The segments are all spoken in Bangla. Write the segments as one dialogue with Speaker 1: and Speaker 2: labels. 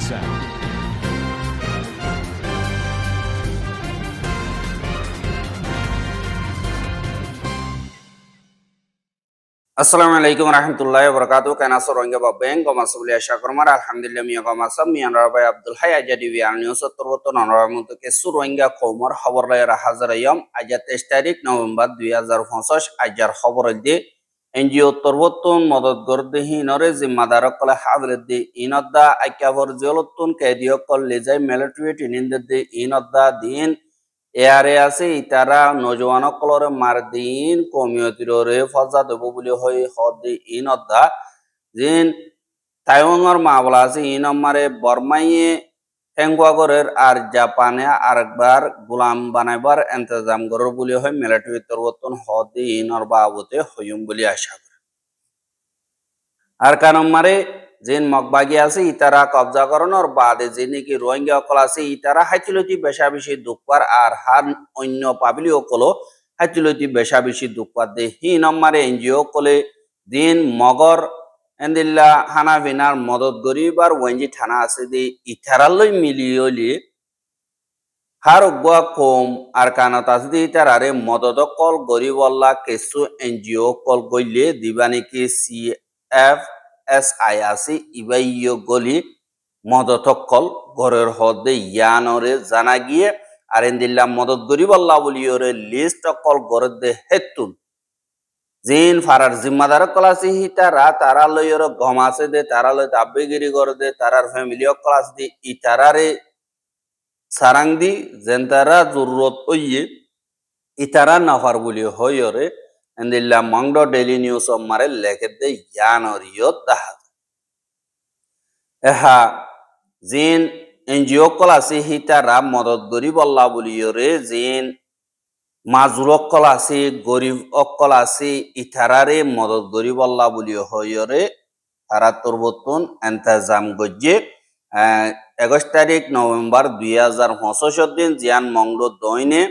Speaker 1: sound.
Speaker 2: Assalamualaikum warahmatullahi wabarakatuh. Kana sorongga babeng koma sulia syakurmar alhamdulillah miya koma sam miya rabai Abdul Hayy aja di wian news turutun anoram untuk ke surongga komar khabar layar hazar yom aja 23 tarik November 2025 ajar khabar de NGO turutun madad gordehi nore zimmadar kala hadr de inadda akavor zolutun kediyo kol lezai military tininde de inadda din এয়ারে আছে ইতারা নজওয়ান কলরে মারদিন কমিউনিটিরে ফজা দেব বলি হই হদি ইনদা জিন তাইওয়াংর মাবলা আছে ইনমারে বর্মাইয়ে হেঙ্গুয়াগরের আর জাপানে আরেকবার গোলাম বানাইবার ইন্তজাম গরর বলি হয় মিলিটারি তরবতন হদি ইনর বাবতে হইম বলি আশা করে আর কারণ মারে জিন মগবাগি আছে ইতারা কবজা করানোর বাদে যিনি কি রোহিঙ্গা অকল আছে ইতারা হাইতিলতি বেশা বেশি দুঃখপার আর হার অন্য পাবলি অকল হাইতিলতি বেশা বেশি দুঃখপার দে হি নম্বরে এনজিও কলে দিন মগর এন্দিল্লা হানা ভিনার মদত গরিবার ওয়েঞ্জি থানা আছে দে ইতারালই মিলিয়লি হার গুয়া কম আর কানত আছে দে ইতারারে মদত কল গরিবল্লা কেসু এনজিও কল গইলে দিবানি কি CFSI আছে ইবাইয় গলি মদতকল ঘরের হদে ইয়ানরে জানা গিয়ে আর এন্দিল্লা মদত গরিবল্লা বলিওরে লিস্ট কল গরের দে হেতুন জিন ফারার জিম্মাদার কল আছে হিতারা তারা লইর গম আছে দে তারা লই দাবিগিরি করে দে তারার ফ্যামিলি কল আছে দে ইতারারে সারাং দি জেন্তারা জরুরত হইয়ে ইতারা নাফার বলি হইরে এন্দিল্লা মংডো ডেইলি নিউজ মারে লেখে দে ইয়ানরিও তাহা এহা জিন এনজিও কল আছে হিতারা মদত গরিব আল্লাহ বলিওরে জিন মাজুর অকল আছে গরিব অকল আছে ইতারারে মদত গরিব আল্লাহ বলিও হইরে তারা তরবতুন ইন্তজাম গজ্জে 21 তারিখ নভেম্বর 2025 দিন জিয়ান মংডো দইনে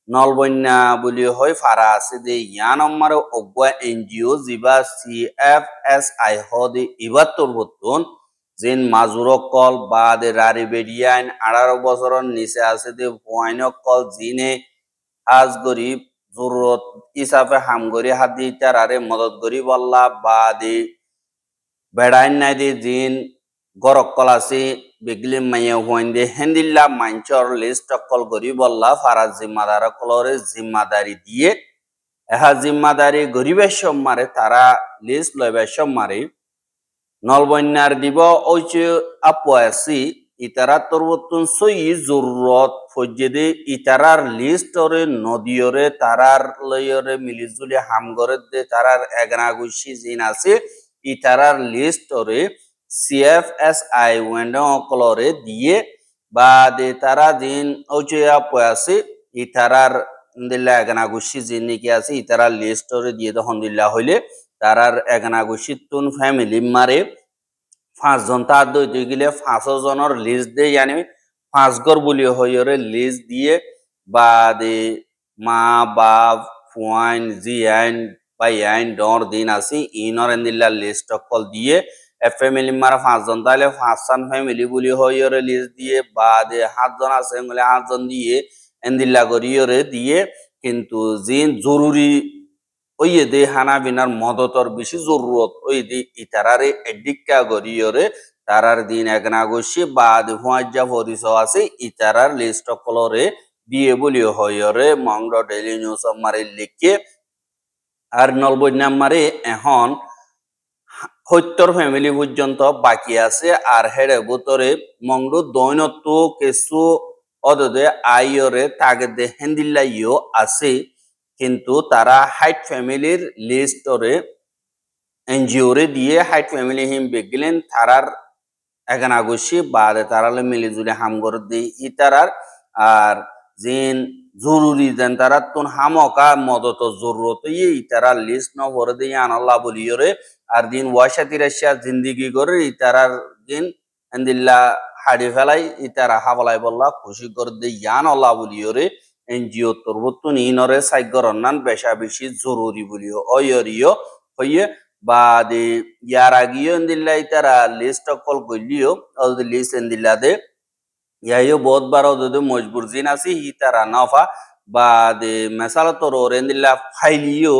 Speaker 2: নলবন্যা বলি হয় ফারা আছে দে ইয়ান আমার অগুয়া এনজিও জিবা CFSI হদে ইবার তরবতুন জিন মাজুরকল বাদে রারি বেরিয়াইন 18 বছরের নিচে আছে দে ভয়নকল জিনে আজ গরিব জরুরত হিসাবে হামগরি হাদি তারারে মদত গরিব আল্লাহ বাদে বেড়াইন নাই দে জিন গরকল আছে বেগলি মাইয়া হইন্দে হেন্দিল্লা মাঞ্চর লিস্ট কল গরিব আল্লাহ ফারাজ জিম্মাদার কলরে জিম্মাদারি দিয়ে এহা জিম্মাদারি গরিবের সম্মারে তারা লিস্ট লইবার সম্মারে নলবন্যার দিব ওইচে আপোয়াসি ইতারা তরবতুন সই জরুরত ফজদে ইতারার লিস্টরে নদিয়রে তারার লয়রে মিলিজুলি হামগরে দে তারার এগনাগুশি জিন আছে ইতারার লিস্টরে CFSI ওয়েন্ডো কলরে দিয়ে বা দে তারা দিন ওইচে আপোয়াসি ইতারার দিল্লা এগনাগুশি জিন কি আছে ইতারার লিস্টরে দিয়ে তখন দিল্লা হইলে তারার এগনাগুশি তুন ফ্যামিলি মারে 5 জন তার দইতে গেলে 5 জনের লিস্ট দে yani 5 ঘর বলি হইরে লিস্ট দিয়ে বা দে মা বাপ ফুয়াইন জিয়াইন বাইয়াইন ডর দিন আছে ইনর এন্দিল্লা লিস্ট কল দিয়ে ফ্যামিলি মারা 5 জন তাইলে 5 জন ফ্যামিলি বলি হইরে লিস্ট দিয়ে বা দে 7 জন আছে বলে 8 জন দিয়ে এন্দিল্লা করিরে দিয়ে কিন্তু জিন জরুরি ওই দে হানা বিনার মদতর বেশি জরুরত ওই দে ইতারারে এডিকা গরিয়রে তারার দিন একনাগসি বাদ হুয়াজ্জা ফরিস আছে ইতারার লিস্ট কলরে দিয়ে বলি হয়রে মংড ডেইলি নিউজ মারে লিখে আর নলবই নাম্বারে এখন 70 ফ্যামিলি পর্যন্ত বাকি আছে আর হেডে ভিতরে মংড দৈনত কিছু অদদে আইয়রে তাগে দে হেন্দিল্লাইও আছে কিন্তু তারা হাইট ফ্যামিলির লিস্টরে এনজিওরে দিয়ে হাইট ফ্যামিলি হিম বেগলেন তারার এগানাগুশি বাদে তারালে মিলিজুলি হামগর দি ইতারার আর জিন জরুরি দেন তারা তুন হামকা মদত জরুরত ইতারার লিস্ট ন ভরে দিয়ে আনাল্লাহ বলিয়রে আর দিন ওয়াশাতি রাশিয়া জিন্দিগি করে ইতারার দিন এন্দিল্লা হাড়ি ফেলাই ইতারা হাবলাই বল্লা খুশি করে দিয়ে ইয়ান আল্লাহ বলিয়রে এনজিও তরবতুন ইনরে সাইগর নান বেশা বেশি জরুরি বলিও অয়রিও হইয়ে baade yaragiyo endilla itara list okol golliyo odde list endilla de yayo বহুত বার odde মজবুর জিন আছে hitara nafa baade mesala toror endilla failiyo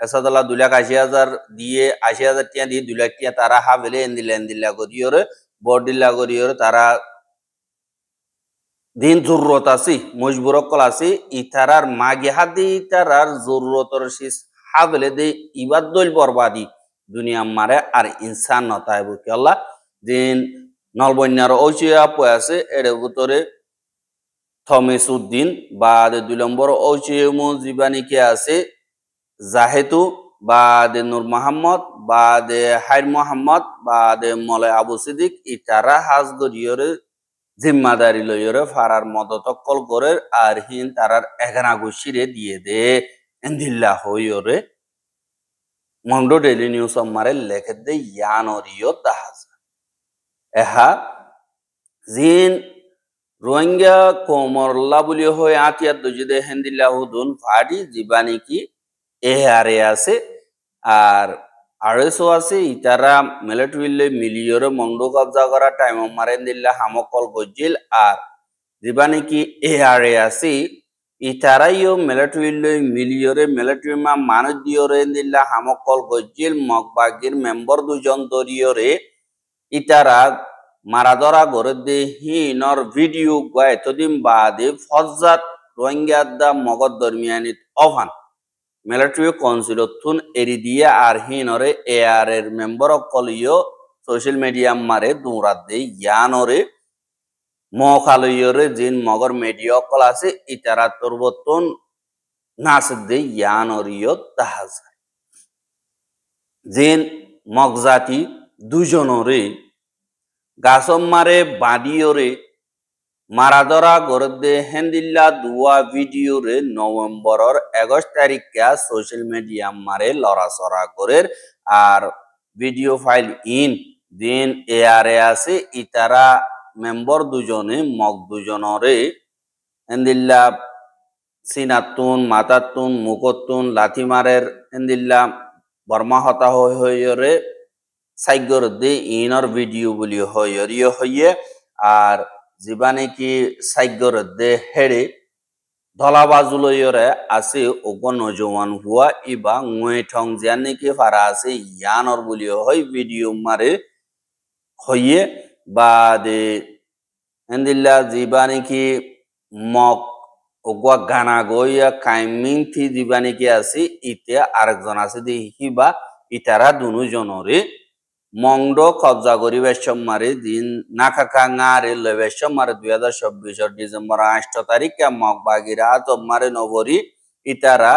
Speaker 2: এসাদলা 2,80,000 দিয়ে 80,000 টিয়া দিয়ে 2 লাখ টিয়া তারা হাবেলে এন্দিলা করিয়রে বডিলা করিয়রে তারা দিন জরুরত আছে মজবুর কল আছে ইতারার মাগে হাদি ইতারার জরুরতর শেষ হাবেলে দে ইবাদল বরবাদি দুনিয়া মারে আর ইনসান নতায় বুকে আল্লাহ দিন নলবন্যার ঐচিয়া পয়াছে এর ভিতরে থমিসউদ্দিন বা 2 নম্বর ঐচিয়মু জীবানিকে আছে জাহেতু বাদে নূর মোহাম্মদ বাদে হাইর মোহাম্মদ বাদে মলে আবু সিদ্দিক ইতারা হাজ গরিয়রে জিম্মাদারি লইয়রে ফারার মদত কল করে আর হিন তারার এগানা গুছিরে দিয়ে দে এন্দিল্লা হইয়রে মন্ডো ডেইলি নিউজ আমারে লেখে দে ইয়ানরিয় দাহাজ এহা জিন রোহিঙ্গা কোমরলা বলি হয় আতিয়াত দজিদে হেন্দিল্লা হুদুন ফাডি জীবানি কি এহারে আছে আর আরএসও আছে ইতারা মিলিটারিলে মিলিয়রে মন্ডো কবজা করা টাইম মারেন দিল্লা হামকল গজিল আর দিবানি কি এহারে আছে ইতারাইও মিলিটারিলে মিলিয়রে মিলিটারি মা মানুষ দিয়রে দিল্লা হামকল গজিল মকবাগির মেম্বার দুজন দরিয়রে ইতারা মারাদরা গরে দে হিনর ভিডিও গা এতদিন বাদে ফজ্জাত রোহিঙ্গাদা মগদ দরমিয়ানিত অভান মিলিটারি কনসিলতুন এরি দিয়ে আর হিনরে এআর এর মেম্বার অকলিও সোশ্যাল মিডিয়া মারে দৌড়াত দে ইয়ানরে মখালয়রে জিন মগর মিডিয়া অকল আছে ইতারা তরবতন নাস দে ইয়ানরিয় তাহাজ জিন মগজাতি দুজনরে গাছম মারে বাড়িওরে মারাদরা গরদে হেন্দিল্লা দুয়া ভিডিও রে নভেম্বরের 21 তারিখে সোশ্যাল মিডিয়া মারে লড়াচড়া করে আর ভিডিও ফাইল ইন দিন এআরে আছে ইতারা মেম্বার দুজনে মগ দুজনরে হেন্দিল্লা সিনাতুন মাতাতুন মুকতুন লাথি মারের হেন্দিল্লা বর্মা হতা হইরে সাইগর দে ইনর ভিডিও বলি হইরিও হইয়ে আর জীবানে কি সাইগর দে হেড়ে ধলাবাজুলয়রে আছে ওগো নজওয়ান হুয়া ইবা ngwe thong জানে কি ফারা আছে ইয়ানর বলিও হয় ভিডিও মারে হইয়ে বা দে এন্দিল্লা জীবানে কি মক ওগো গানা গইয়া কাইমিং থি জীবানে কি আছে ইতে আরেকজন আছে দি হিবা ইতারা দুজনরে মংড কবজা করি বেশমারে দিন নাকাকাঙারে লেবেশমারে 2024 ডিসেম্বর 8 তারিখে মগবাগিরা তোমারে নবরি ইতারা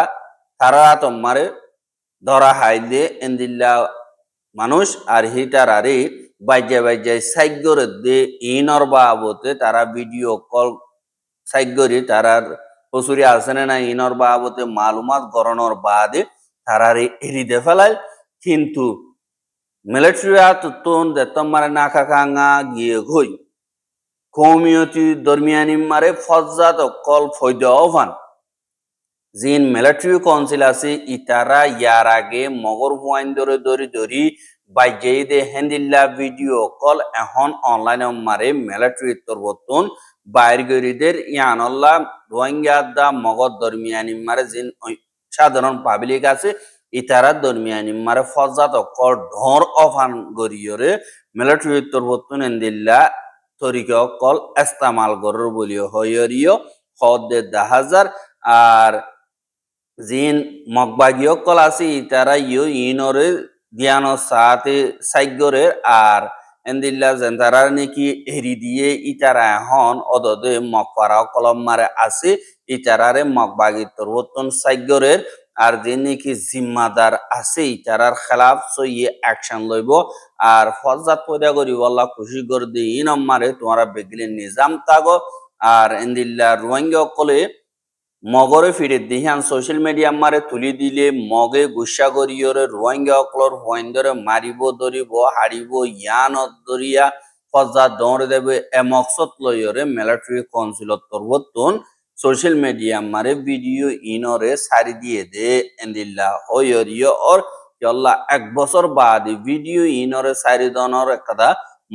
Speaker 2: তারা তোমারে ধরা হাইলে এন্দিল্লা মানুষ আর হিতারারে বাইজে সাইগর দে ইনর বাবতে তারা ভিডিও কল সাইগরি তারার প্রচুরি আছে না ইনর বাবতে মালুমাত গরণর বাদে তারারে এরিদে ফেলায় কিন্তু মিলিটারি আতুন দেতম মারে নাকাকাঙা গিয়ে গই কমিউনিটি দরমিয়ানি মারে ফজ্জাত কল ফয়দ অভান জিন মিলিটারি কাউন্সিল আছে ইতারা ইয়ার আগে মগর হুয়াইন দরি বাইজেই দে হেন্দিল্লা ভিডিও কল এখন অনলাইনে মারে মিলিটারি তরবতন বাইর গরিদের ইয়ানল্লা রোহিঙ্গা দা মগর দরমিয়ানি মারে জিন সাধারণ পাবলিক আছে ইতারা দরমিয়ানি মারে ফজ্জাত কল ঢর অফান গরিয়রে মিলিটারি তরবতন এন্দিল্লা তরিকা কল ইস্তেমাল গরর বলিও হয়রিও হদে 10,000 আর জিন মগবাগিও কল আছে ইতারা ইনরে দিয়ানো সাথে সাইগরে আর এন্দিল্লা জেন্তারা নাকি হেরি দিয়ে ইতারা এখন অদদে মগপারা কলম মারে আছে ইতারারে মগবাগি তরবতন সাইগরের আর যে নাকি জিম্মাদার আছে ইতারার খেলাফ সইয়ে অ্যাকশন লইব আর ফজ্জাত পয়দা করিব আল্লাহ খুশি করে দি ইনম মারে তোমারা বেগিলের নিজাম তাগো আর এন্দিল্লা রোহিঙ্গা কলে মগরে ফিরে দিহান সোশ্যাল মিডিয়া মারে তুলি দিলে মগে গুসা করিয়রে রোহিঙ্গা অকলর হোয়েন্দরে মারিব ধরিব হারিব ইয়ান দরিয়া ফজা দৌড়ে দেবে এ মকসদ লইয়রে মিলিটারি কাউন্সিলত তরবতন সোশ্যাল মিডিয়া মারে ভিডিও ইনরে সারি দিয়ে দে এন্দিল্লা হইরিও আর yalla ek bosor baadi video inore saridonor ekada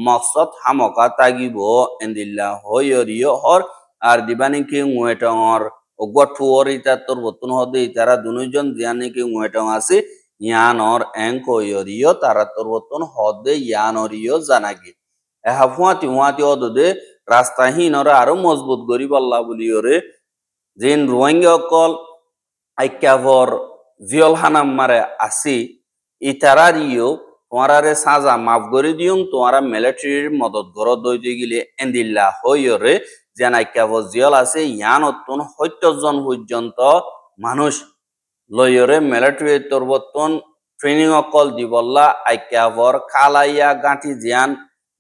Speaker 2: maqsad hamoka tagibo endilla hoyoriyo hor ar dibani ki ngwetongor ogwatuor ita torbotun hode itara dunujon diani ki ngwetong ase yanor enkoyoriyo tara torbotun hode yanoriyo janagi eha fuati odode rastahinora aro মজবুত গরি বল্লা বুলিয়রে যেন রোহিঙ্গা কল আইক্যাভর জিয়ল হানাম মারে আসি ইতারারিও তোমারারে সাজা মাফ করে দিউং তোমারা মিলিটারির মদত গরদ দইতে গিলে এন্দিল্লা হইয়রে যেন আইক্যাভর জিয়ল আছে ইয়ান অত্তন ৭০ জন পর্যন্ত মানুষ লইয়রে মিলিটারি তরবতন ট্রেনিং অকল দিবল্লা আইক্যাভর খালাইয়া গাঁঠি জিয়ান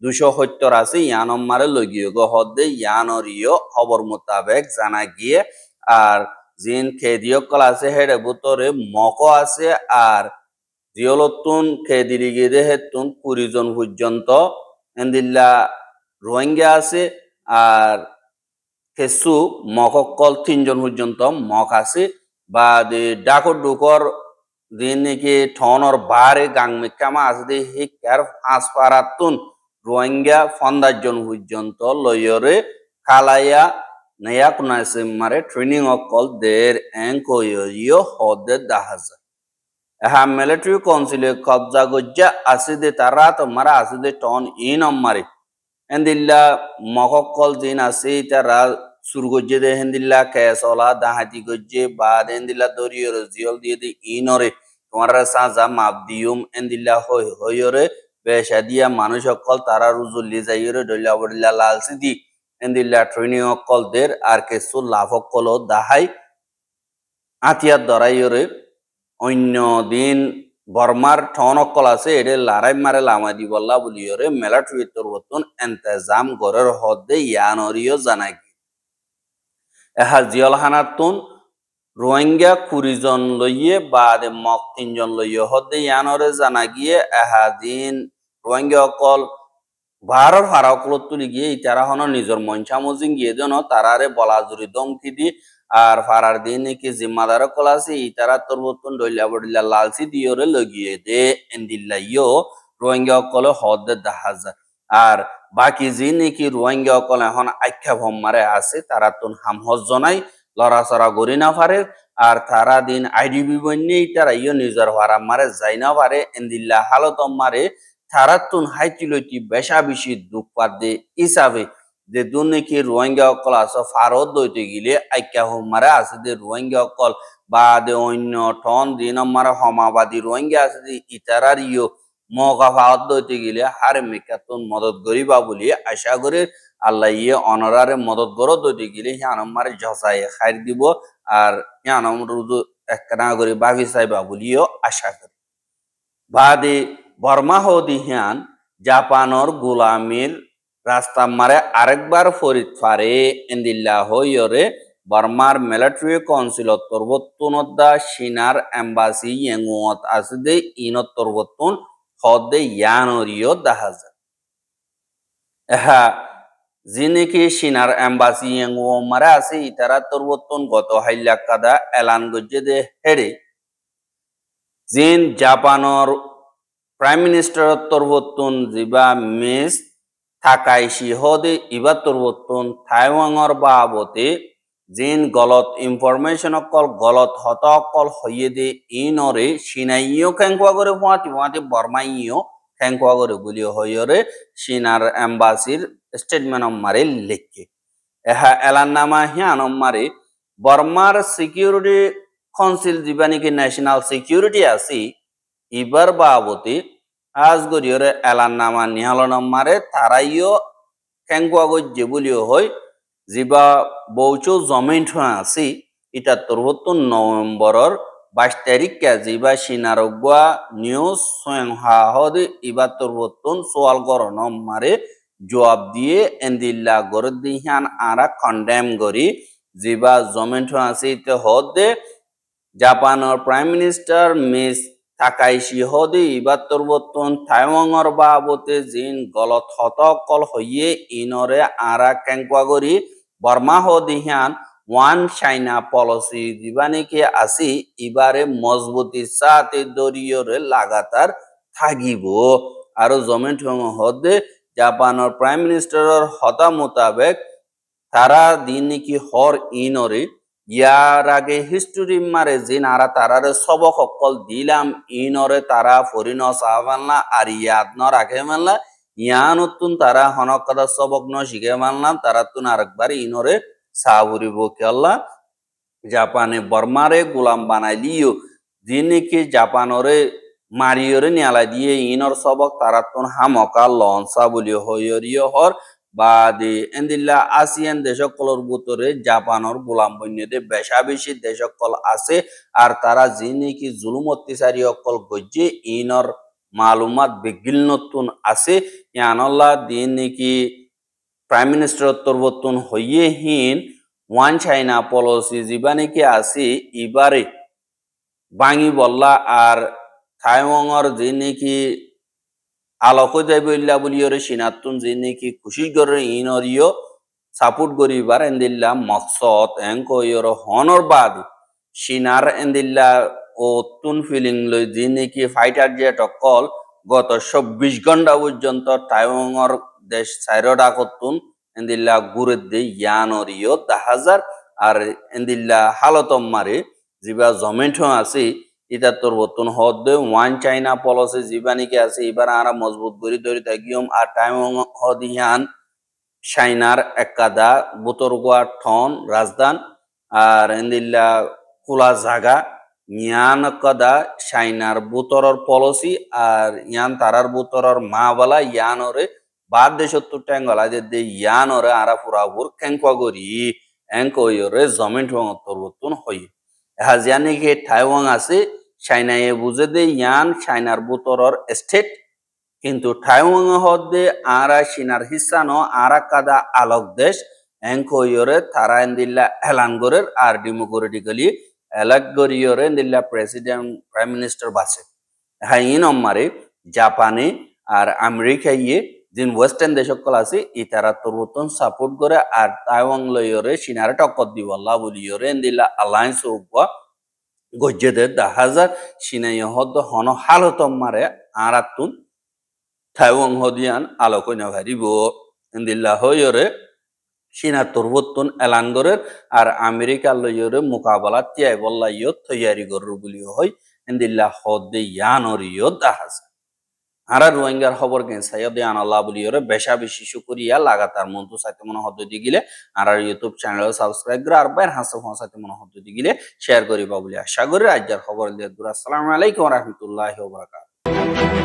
Speaker 2: ২৭০ আছে ইয়ানম মারে লগিয়ে গহদে ইয়ানরিও খবর মোতাবেক জানা গিয়ে আর জিন খেদিও কল আছে হেডে বুতরে মকো আছে আর জিয়লতুন খেদিরি গিয়ে হেতুন ২০ জন পর্যন্ত এন্দিল্লা রোহিঙ্গা আছে আর কেসু মককল ৩ জন পর্যন্ত মক আছে বা ডাকর ডুকর দিন নাকি ঠনর বারে গাংমিকামা আছে দে হিকার ফাঁস পারাতুন রোহিঙ্গা ৫০ জন পর্যন্ত লয়রে খালাইয়া নেয়া কুনাসে মারে ট্রেনিং অকল দের এনকোয়িও হদে দাহাজা এহা মিলিটারি কাউন্সিলে কবজা গজ্জা আছে দে তারা তোমারা আছে দে টন ইন মারে এন্দিল্লা মককল দিন আছে তারা সুর গজ্জে দে হেন্দিল্লা কেসলা দাহাতি গজ্জে বা হেন্দিল্লা দরিয়র জিয়ল দিয়ে দে ইনরে তোমারা সাজা মাপ দিউম এন্দিল্লা হইরে বেশাদিয়া মানুষ অকল তারা রুজুল্লি যাইরে ডইলা বড়িলা লালসি দি এন্দিল্লা ট্রেনিং অকল দের আর কিছু লাভ অকল দাহাই আতিয়ার দরাইরে অন্য দিন বর্মার ঠন অকল আছে এডে লারাই মারে লামা দি বল্লা বলিয়রে মিলিটারি তরবতন ইন্তজাম গরের হদে ইয়ানরিও জানাই এহা জিয়ল হানাতুন রোহিঙ্গা ২০ জন লইয়ে বাদে মক ৩ জন লইয়ে হদে ইয়ানরে জানা গিয়ে এহা দিন রোহিঙ্গা অকল ভারত হারাকল তুলি গিয়ে ইতারা হন নিজের মঞ্চা মজিং গিয়ে দেন তারারে বলাজুরি দমকি দি আর ফারার দিন কি জিম্মাদার কল আছে ইতারা তরবতন ডইলা বড়িলা লালসি দিয়রে লগিয়ে দে এন্দিল্লা ইয়ো রোহিঙ্গা অকল হদে দাহাজা আর বাকি যে নাকি রোহিঙ্গা অকল এখন আখ্যা ভম্মারে আছে তারা তুন হামহজ জনাই লড়াচড়া গড়ি না পারে আর তারা দিন আইডিবি বন্যে তারা ইয়ে নিজের ভাড়া মারে যাই না পারে এন্দিল্লা হালত মারে তারা তুন হাইতিলতি বেশা বেশি দুঃখ পাদে হিসাবে যে দু নাকি রোহিঙ্গা অকল আছে ফারত দইতে গিলে আখ্যা ভম্মারে আছে যে রোহিঙ্গা অকল বা দে অন্য টন দিন মারে হমাবাদী রোহিঙ্গা আছে যে ইতারার ইয়ে মৌকা ফাওয়াত দইতে গিলে হারে মেকাতুন মদত গরিবা বলি আশা করে আল্লাহ ইয়ে অনরারে মদত গরো দইতে গিলে হিয়ানম মারে জসাই খাই দিব আর হিয়ানম রুজু একনা করে বাবি সাইবা বলিও আশা করে বাদে বর্মা হদি হিয়ান জাপানর গোলামির রাস্তা মারে আরেকবার ফরিদ ফারে এন্দিল্লা হইরে বর্মার মিলিটারি কাউন্সিল তরবত্তুনদা সিনার এম্বাসি ইয়েঙ্গুত আছে দে ইনত তরবত্তুন হদে ইয়ানরিও দাহাজা এহা জিনেকি সিনার এম্বাসি ইয়েঙ্গু মারে আছে ইতারা তরবত্তুন গত হাইলা কাদা এলান গজ্জে দে হেরে জিন জাপানর প্রাইম মিনিস্টার তরবত্তুন জিবা মিস থাকাইশি হদে ইবা তরবত্তুন তাইওয়াংর বাবতে জিন গলত ইনফরমেশন অকল গলত হত অকল হইয়ে দে ইনরে সিনাইও খেঙ্কুয়া করে ফুয়াতি বর্মাইও খেঙ্কুয়া করে বলি হইরে সিনার এম্বাসির স্টেটমেন্ট মারে লেখে এহা এলান্নামা হিয়ানম মারে বর্মার সিকিউরিটি কাউন্সিল জীবানিকে ন্যাশনাল সিকিউরিটি আছে ইবার বাবতে আজ গরিয়রে এলান্নামা নিহালনম মারে তারাইও খেঙ্কুয়া গজ্জে বলিও হয় জিবা বৌচো জমিন আছে এটা তরবত্তর নভেম্বরের ২২ তারিখ জিবা সিনারগুয়া নিউজ স্বয়ং হাহদে ইবা তরবত্তন সোয়াল গরনম মারে জবাব দিয়ে এন্দিল্লা গরদ দিহান আরা কন্ডেম করি জিবা জমিন আছে ইতে হদে জাপানের প্রাইম মিনিস্টার মিস থাকাইশি হদে ইবা তরবত্তন তাইওয়াংর বাবতে জিন গলত হতকল হইয়ে ইনরে আরা কেঙ্কুয়া করি বর্মা হদিহান ওয়ান চাইনা পলিসি দিবানিকে আসি এবারে মজবুতি সাথে দরিয়রে লাগাতার থাকিব আর জমেন্ট হদে জাপানের প্রাইম মিনিস্টারের হতা মোতাবেক তারা দিন নাকি হর ইনরে ইয়ার আগে হিস্টোরি মারে যে নারা তারারে সবক অকল দিলাম ইনরে তারা ফরিন সাহাবাল্লা আর ইয়াদ ন রাখে মানলা ইয়ানুতুন তারা হনকদা সবক ন শিখে মানলাম তারা তুন আরেকবার ইনরে সাহাবুরিব কেল্লা জাপানে বর্মারে গোলাম বানাইলিও দিন নাকি জাপানরে মারিয়রে নিয়ালা দিয়ে ইনর সবক তারা তুন হামকা লঞ্চা বলি হইয়রিয় হর বা দি এন্দিল্লা আসিয়ান দেশকলর ভিতরে জাপানের গোলাম বন্যদে বেশা বেশি দেশকল আছে আর তারা যে নাকি জুলুম অত্যাচারী অকল গজ্জে ইনর মালুমাত বিগিল নতুন আছে ইয়ানল্লাহ দিন নাকি প্রাইম মিনিস্টার তরবতুন হইয়ে হিন ওয়ান চাইনা পলিসি যিবা নাকি আছে এবারে বাঙি বল্লা আর থাইওয়াংর যে নাকি আলোক যাই বললা বলিওরে সিনাতুন যে নাকি খুশি করে ইনরিও সাপোর্ট করিবার এন্দিল্লা মকসদ এঙ্কইর হনর বাদ সিনার এন্দিল্লা ও তুন ফিলিং লই যে নাকি ফাইটার জেট অকল গত ২৪ ঘন্টা পর্যন্ত তাইওয়াংর দেশ সাইরডা করতুন এন্দিল্লা গুরে দে ইয়ানরিও ১০০০ আর এন্দিল্লা হালতম মারে যিবা জমেন্ট আছে ইটা তোর বর্তন হদে ওয়ান চাইনা পলিসি জীবানিকে আছে এবার আরা মজবুত করি ধরি থাকিম আর টাইম হদিয়ান চাইনার একাদা বুতরগুয়া ঠন রাজধান আর এন্দিল্লা খোলা জাগা ইয়ান কদা চাইনার বুতরর পলিসি আর ইয়ান তারার বুতরর মা বলা ইয়ানরে বাদ দেশত্তর ট্যাঙ্গলা যে ইয়ানরে আরা পুরাপুর ক্যাঙ্কা করি এঙ্করে জমেন্ট তোর বর্তন হই হাজিয়ানিকে টাইওয়াং আছে চাইনায় বুঝে দে ইয়ান চাইনার বুতরর স্টেট কিন্তু টাইওয়াং হদে আরা সিনার হিসা ন আরা কাদা আলোক দেশ এঙ্কইরে তারা এন্দিল্লা এলান গরের আর ডেমোক্রেটিক্যালি এলাক গরিয়রে এন্দিল্লা প্রেসিডেন্ট প্রাইম মিনিস্টার বাসে হ্যাঁ ইন অম্মারে জাপানে আর আমেরিকা ইয়ে যিন ওয়েস্টার্ন দেশকল আছে ই তারা তরুতন সাপোর্ট করে আর টাইওয়াং লইরে সিনারে টক্কর দিবল্লা বলিয়রে এন্দিল্লা অ্যালায়েন্স হোক গজ্জেদের ১০০০ সিনাই হদ হন হালতম মারে আরাতুন থাইওয়াং হদিয়ান আলোকনা ভারিব এন্দিল্লা হইরে সিনা তরবতুন এলানগরের আর আমেরিকা লইরে মোকাবেলা তিয়াই বল্লা ইয়ত তৈয়ারি গরুর বলি হয় এন্দিল্লা হদে ইয়ানর ইয়ত ১০০০ আরা রোহিঙ্গার খবর কেন সাইয়দে আনাল্লাহ বলিয়রে বেশা বেশি শুকরিয়া লাগাতার মন্তু সাইতে মনে হদ দিগিলে আর ইউটিউব চ্যানেল সাবস্ক্রাইব করে আর বাইর হাসে ফোন সাইতে মনে হদ দিগিলে শেয়ার করিবা বলি আশা করি রাজ্যের খবর দিয়ে দূর আসসালামু আলাইকুম ওয়া রাহমাতুল্লাহি ওয়া বারাকাতুহু।